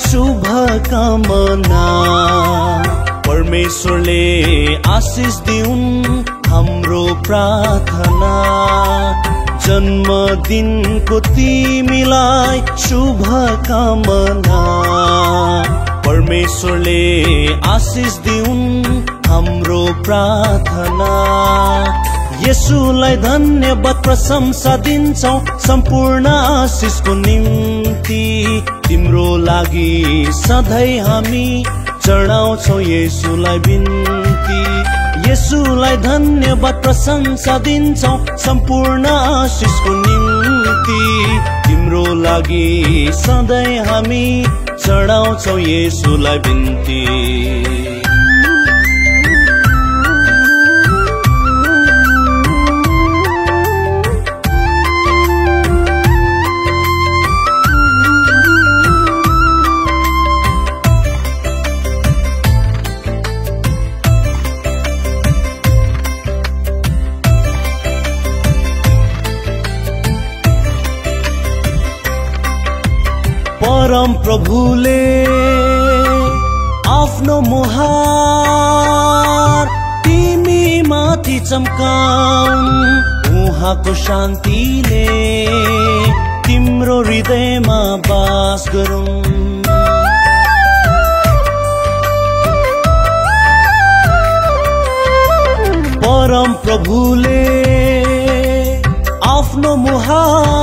शुभकामना। परमेश्वरले आशिष दिउन् हाम्रो प्रार्थना। जन्मदिनको तिमीलाई शुभकामना। परमेश्वरले आशिष दिउन् हाम्रो प्रार्थना। येशूलाई धन्यवाद प्रशंसा दिन्छौं सम्पूर्ण आशिषको निम्ति। तिम्रो लागि सधैँ हामी चढाउँछौं येशूलाई बिन्ती। येशूलाई धन्यवाद प्रशंसा दिन्छौं सम्पूर्ण आशिषको निम्ति। तिम्रो लागि सधैँ हामी चढाउँछौं येशूलाई बिन्ती। परम प्रभुले आफ्नो मुहार तिमी माथि चम्काउन्। उहाँको शान्तिले तिम्रो हृदयमा बास गरून्। परम प्रभुले आफ्नो मुहार